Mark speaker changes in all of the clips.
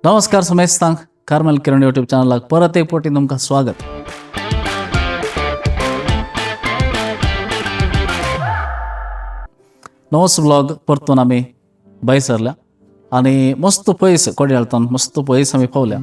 Speaker 1: नमस्कार समेस्तांक कार्मेल किरण यूट्यूब चॅनलाक परत एक पोटी तुमकां स्वागत. नवोच व्लॉग परतून आमी भायर सरल्या आनी मस्त पयस कोड्याळतान मस्त पयस आमी पावल्या.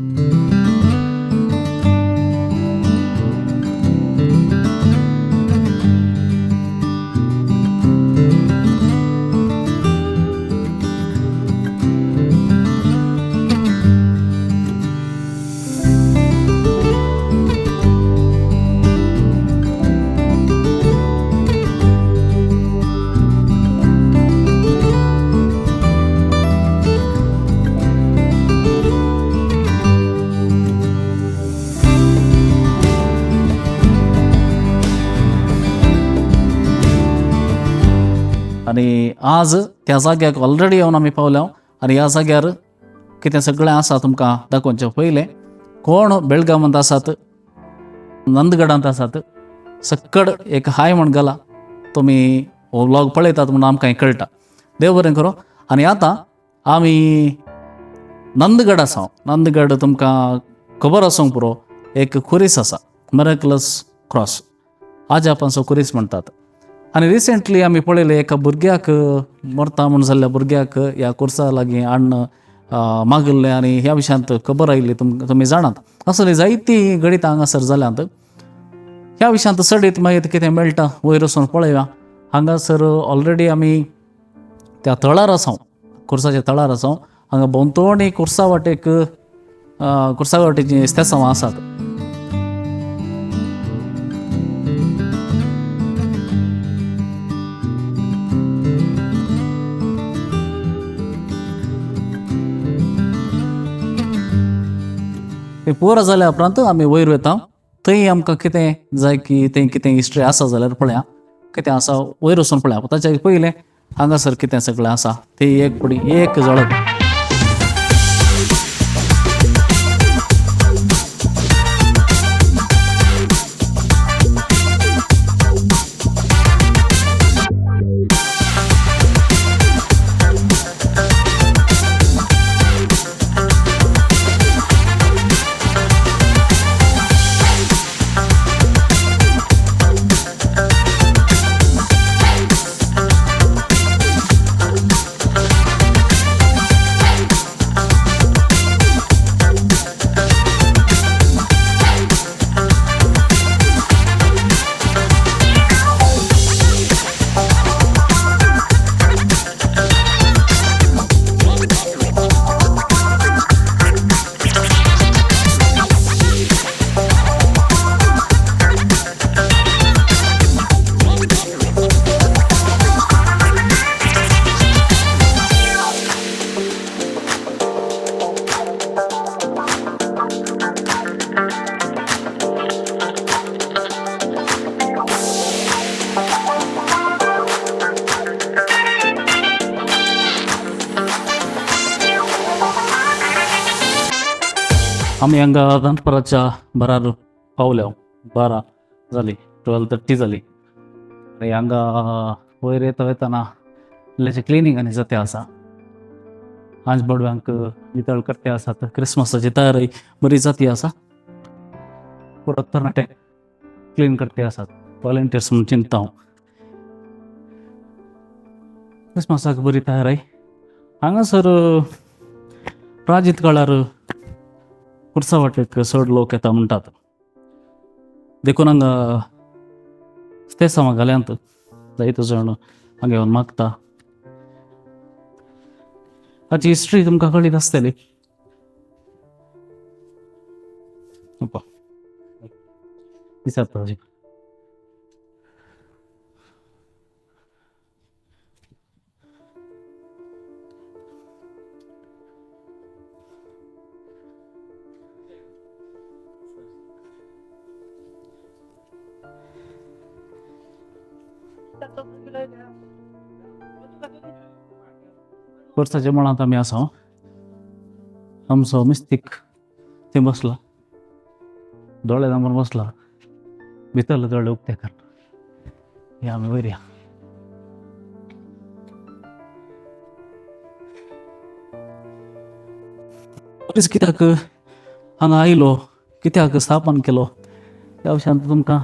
Speaker 1: आणि आज त्या जाग्याक ऑलरेडी येवन आमी पावल्या आनी ह्या जाग्यार कितें सगळें आसा तुमकां दाखोवचे पयलें. कोण बेळगांवांत आसात, नंदगडांत आसात, सक्कड एक हाय म्हण घाला. तुमी हो व्लॉग पळयतात म्हणून आमकां कळटा. देव बरें करूं. आनी आतां आमी नंदगड आसा. नंदगड तुमकां खबर आसूंक पुरो एक खुरीस आसा, मिरेकलस क्रॉस, आजापाचो खुरीस म्हणटात. आनी रिसेंटली आमी पळयलें एका भुरग्याक मरता म्हूण जाल्ल्या भुरग्याक ह्या खुर्सा लागीं हाडून मागिल्लें आनी ह्या विशयांत खबर आयिल्ली तुमी जाणात. असली जायती गणितां हांगासर जाल्यांत. ह्या विशयांत सडीत मागीर कितें मेळटा वयर वचून पळयया. हांगासर ऑलरेडी आमी त्या तळार आसा, खुर्साच्या तळार आसा. हांगा भोंवतणी खुर्सा वाटेक खुर्सा वाटेचीं इस्तेसांवां आसात. पुरा जाल्या उपरांत आमी वयर वता. थंय आमकां कितें जाय की थंय कितें हिस्ट्री आसा जाल्यार पळया, कितें आसा वयर वचून पळया. ताच्या पयलें हांगासर कितें सगळें आसा ती एक पडी एक झळक. आमी हांगा दनपाराच्या बरार पावल्या. 12 जाली, 12:30 जाली. आनी हांगा वयर येता वयताना इल्लेशें क्लिनींग आनी जाते आसा. हांज बडव्यांक नितळ करते आसात. क्रिसमसाची तयारी बरी जाती आसा. परत तरणाटे क्लीन करते आसात. वॉलंटियर्स म्हणून चिंतता हांव. क्रिसमसाक बरी तयारी. हांगासर प्राजीत काळार खुर्सा वाटेक चड लोक येता म्हणटात. देखून हांगा इस्तेसांवां घाल्यांत. जायतो जण हांगा येवन मागता. हाची हिस्ट्री तुमकां कळीत आसतली. विचारता हाजी. खुर्साच्या मळांत आमी आसा. आमचो मिस्तीक थंय बसला, दोळे दामून बसला. भितरले दोळे उक्ते कर. या आमी वयर या. कुरीस कित्याक हांगा आयलो, कित्याक स्थापन केलो ह्या विशयान तुमकां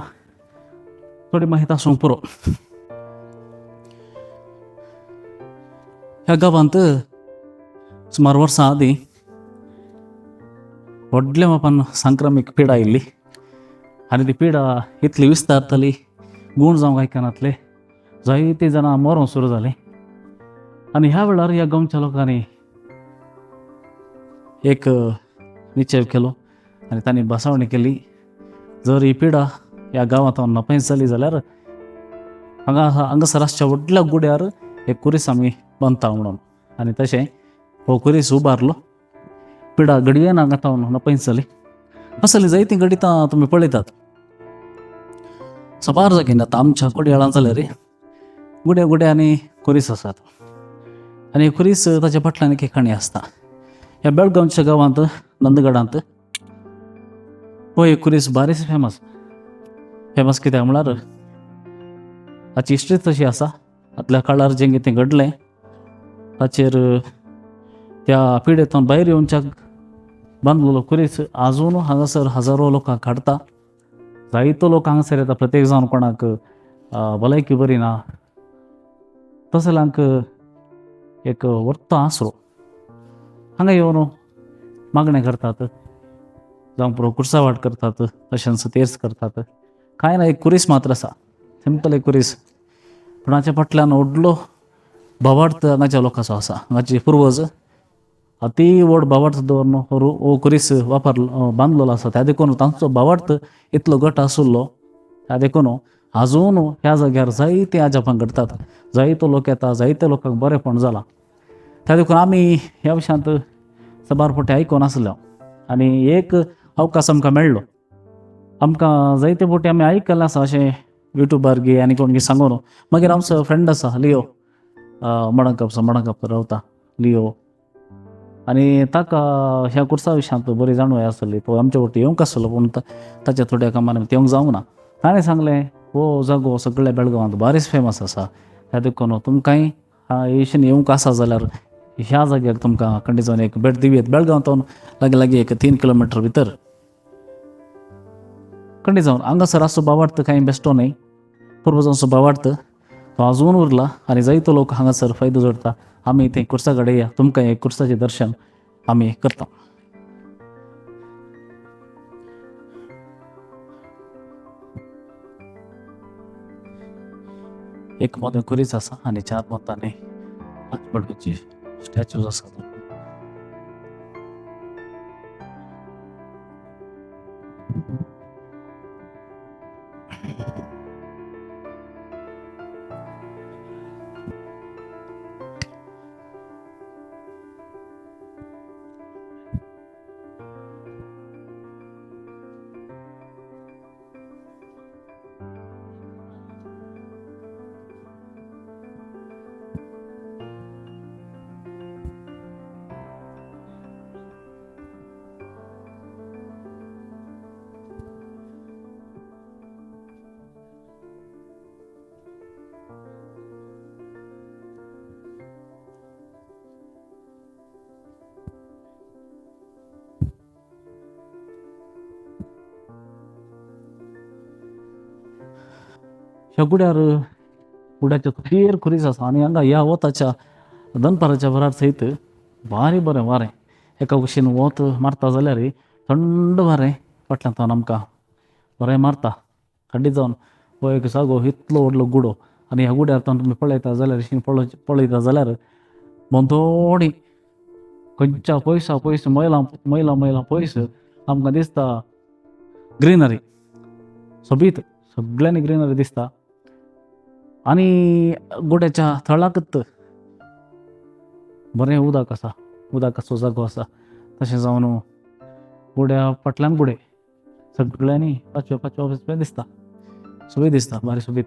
Speaker 1: थोडी माहिती आसूंक पुरो. ह्या गांवांत सुमार वर्सां आदीं व्हडल्या मापान सांक्रमीक पिडा आयिल्ली आनी ती पिडा इतली विस्तारतली, गूण जावंक आयकनातले, जायतीं जाणां मरोंक सुरू जालीं. आनी ह्या वेळार ह्या गांवच्या लोकांनी एक निश्चय केलो आनी तांणी बसावणी केली, जर ही पिडा ह्या गांवांत नपयस जाली जाल्यार हांगासर आसच्या व्हडल्या गुड्यार एक कुरीस आमी बांदता म्हणून. आनी तशें हो कुरीस उबारलो. पिडा घडयेन हांगा तावन नपयस जाली. असली जायतीं घडितां तुमी पळयतात. सबार जागीन आतां आमच्या कुडयाळांत जाल्यार गुड्या गुड्यांनी कुरीस आसात आनी कुरीस ताच्या फाटल्यान एक काणी आसता. ह्या बेळगांवच्या गांवांत नंदगडांत हो एक कुरीस बारीच फेमस कित्याक म्हळ्यार ताची हिस्ट्री तशी आसा. आदल्या काळार जें कितें घडलें ताचेर त्या पिडेंतून भायर येवनच्याक बांदलेलो कुरीस आजून हांगासर हजारो लोकांक काडटा. जायतो लोक हांगासर येता. प्रत्येक जावन कोणाक भलायकी बरी ना तसल्यांक एक वर्तो आसरो हांगा येवन मागणें करतात, जावं पुरो कुर्सावाट करतात, तशेंच तेर्स करतात. कांय ना, एक कुरीस मात्र आसा, सिंपल एक कुरीस, पूण हाच्या फाटल्यान व्हडलो भावार्थ हांगाच्या लोकांचो आसा. हांगाचे पुर्वज अती व्हड भावार्थ दवरून हो कुरीस बांदलेलो आसा. त्या देखून तांचो भावार्थ इतलो घट आशिल्लो. त्या देखून आजून ह्या जाग्यार जायते आजापां घडतात, जायतो लोक येता, जायत्या लोकांक बरेंपण जालां. त्या देखून आमी ह्या विशयांत सबार फावटी आयकून आसल्या आनी एक अवकाश आमकां मेळ्ळो. आमकां जायते फावटी आमी आयकलां आसा अशें युट्यूबार गे आनी कोण गे सांगून. मागीर आमचो फ्रेंड आसा लियो मडगांवचो रावता लियो, आनी ताका ह्या कुर्सा विशयांत बरी जाणवाय आसली. तो आमचे फावटी येवंक आसलो पूण ताच्या थोड्या कामार येवंक जावंक ना. ताणें सांगलें हो जागो सगळ्या बेळगांवांत बारीच फेमस आसा. त्या देखून तुमकांय येशेन येवंक आसा जाल्यार ह्या जाग्याक तुमकां खंडी जावन एक भेट दिवयेत. बेळगांवांतून लागीं एक 3 किलोमिटर भितर खंडी जावन हांगासर आसचो भावार्थ कांय बेश्टो न्हय. पुर्वजांचो भावार्थ तो आजून उरला आनी जायतो लोक हांगासर फायदो जोडटा. आमी थंय कुर्सा कडेन या, तुमकां एक कुर्साचें दर्शन आमी करता. एक मोदें कुरीस आसा आनी 4 मोतांनी राजबडूची स्टॅच्यूज आसात. ह्या गुड्याच्या थोडीर कुरीस आसा आनी हांगा ह्या वताच्या दनपाराच्या वरार सयत भारी बरें वारें. एका कुशीन वत मारता जाल्यार थंड वारें फाटल्यान थावन आमकां बरें मारता. खंडीत जावन हो एक जागो इतलो व्हडलो गुडो आनी ह्या गुड्यार तुमी पळयता जाल्यार पळयता जाल्यार बोंदोडी खंयच्या पयस मैला पयस आमकां दिसता ग्रीनरी, सोबीत सगळ्यांनी ग्रीनरी दिसता. आनी गुड्याच्या थळाकत बरें उदकाचो जागो आसा. तशें जावन गुड्या फाटल्यान गुडे सगळ्यांनी पाचव्या दिसता, सोबीत दिसता, भारी सोबीत.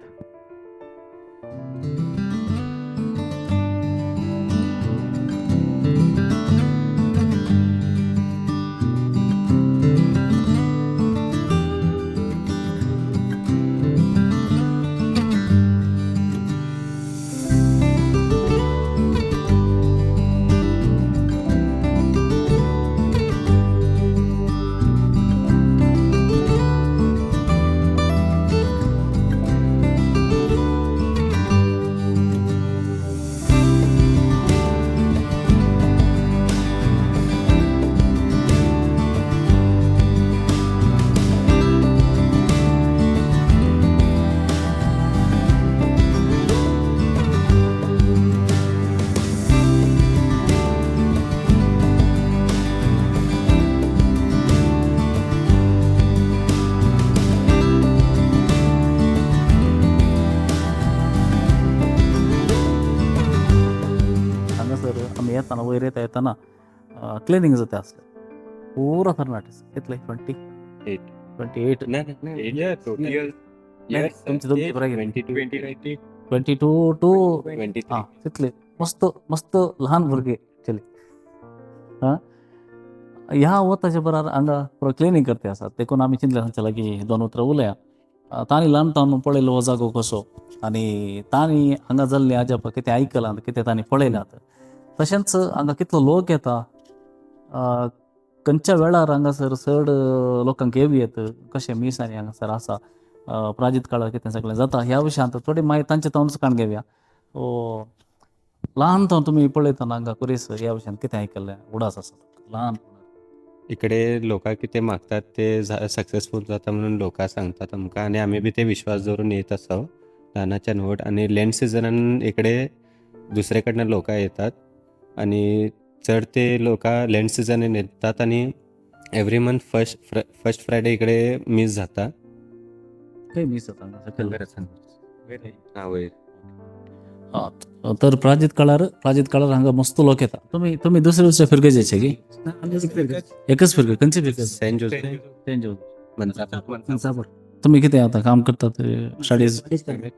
Speaker 1: आसतना वयर येता क्लिनिंग जाता आसलें पुरो तरणाटे कितले 28 तुमची बरें 22 टू तितले मस्त मस्त ल्हान भुरगे चली हां ह्या वताच्या बराबर हांगा पुरो क्लिनींग करता आसात देखून आमी चिंतलें सांगलें की 2 उतरां उलया तांणी ल्हानपणान पळयलो हो जागो कसो आनी तांणी हांगा जाल्लें आजाप कितें आयकलां कितें तांणी पळयलां तशेंच हांगा कितलो लोक येता खंयच्या वेळार हांगासर चड लोकांक येवयेत कशें मिसांनी हांगासर आसा प्राजीत काळार कितें सगळें जाता ह्या विशयांत थोडी मागीर तांचे तोंडसकाण घेवया ल्हान तो तुमी पळयतना हांगा कुरीस ह्या विशयांत कितें आयकल्लें उडास आसा ल्हान
Speaker 2: इकडे लोक कितें मागतात ते सक्सेसफूल जाता म्हणून लोक सांगतात आमकां आनी आमी बी ते विश्वास दवरून येत आसा ल्हानाच्यान व्हड आनी लँड सिजनान इकडे दुसरे कडल्यान लोक येतात आनी चड ते लोक लँड सिजनान येतात आनी एवरी मंथ फर्स्ट फ्रायडे इकडे मीस जाता
Speaker 1: खंय मीस जाता
Speaker 2: वयर
Speaker 1: तर प्राजीत काळार हांगा मस्त लोक येता तुमी दुसरे फिरके जायचे की एकच फिरके खंयचे फिरके
Speaker 2: सेंट जोसेफ
Speaker 1: मनसापूर तुमी कितें आतां काम करतात स्टडीज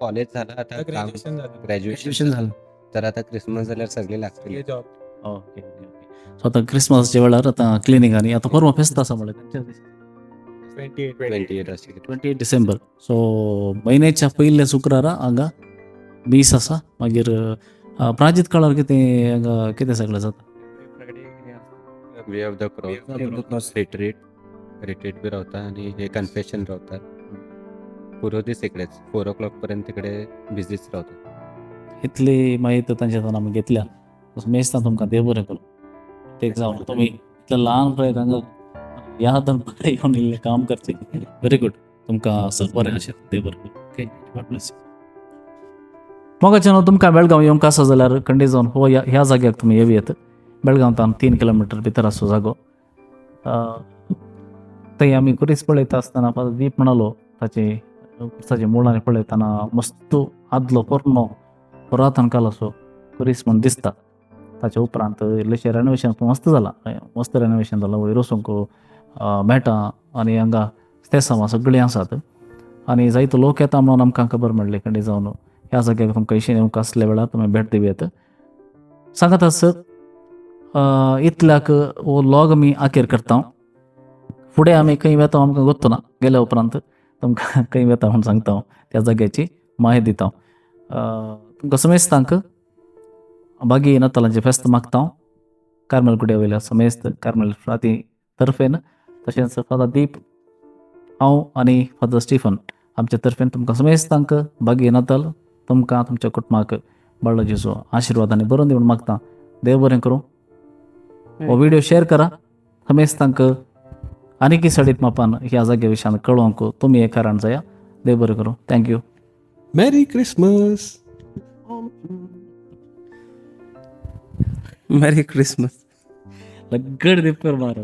Speaker 2: कॉलेज जाला आतां ग्रॅज्युएशन झालं तर आता क्रिसमस जाल्यार सगळे लागतले
Speaker 1: ओके सो आतां क्रिसमसाच्या वेळार आतां क्लिनींग आनी आतां परवा फेस्त आसा म्हणल्यार 28 डिसेंबर सो म्हयन्याच्या पयल्या शुक्रारा हांगा मीस आसा मागीर प्राजीत काळार कितें सगळें जाता
Speaker 2: way of the cross retreat बी रावता आनी हे कन्फेशन रावतात पुरो दीस इकडेच 4 o'clock पर्यंत इकडे बिझीच रावतात
Speaker 1: इतली माहिती तांच्यातून आमी घेतल्या मेस्तां तुमकां देव बरें करूं ते जावन तुमी इतले ल्हान पळयत हांगा ह्या दनपारी येवन इल्लें काम करचें व्हेरी गूड तुमकां सर बरें अशें देव बरें करूं ओके गॉड ब्लेस यू मोगाच्यान तुमकां बेळगांव येवंक आसा जाल्यार खंडी जावन ह्या जाग्याक तुमी येवयेत बेळगांवांतान 3 किलोमिटर भितर आसा जागो थंय आमी कुरीस पळयता आसतना दीप म्हणालो ताचे मुळांनी पळयतना मस्त आदलो पोरनो पुरातन काल असो कुरीस म्हण दिसता ताच्या उपरांत इल्लेशें रेनोवेशन मस्त जालां वयर वचूंक मेळटा आनी हांगा स्तेसांवां सगळीं आसात आनी जायतो लोक येता म्हणून आमकां खबर मेळ्ळी खंडी जावन ह्या जाग्याक तुमकां इशेन येवंक आसल्या वेळार तुमी भेट दिवयात सांगात सर इतल्याक हो लॉग आमी आखेर करता फुडें आमी खंय वेता आमकां गोत्तो ना गेल्या उपरांत तुमकां खंय वेता म्हूण सांगता त्या जाग्याची म्हायती दिता तुमकां समेस्तांक बागी नातालांचें फेस्त मागता कार्मेल कुड्या वयल्या समेस्त कार्मेल फ्राती तर्फेन तशेंच फादर दीप हांव आनी फादर स्टिफन आमचे तर्फेन तुमकां समेस्तांक बागी नाताल तुमकां तुमच्या कुटुंबाक बाळ्ळो जेजू आशिर्वादांनी बरोवन दिवन मागता देव बरें करूं हो व्हिडिओ शेअर करा समेस्तांक आनी सडीत मापान ह्या जाग्या विशयान कळोवंक तुमी एक कारण जाया देव बरें करूं thank you
Speaker 2: merry Christmas
Speaker 1: merry Christmas लगड देव कर मार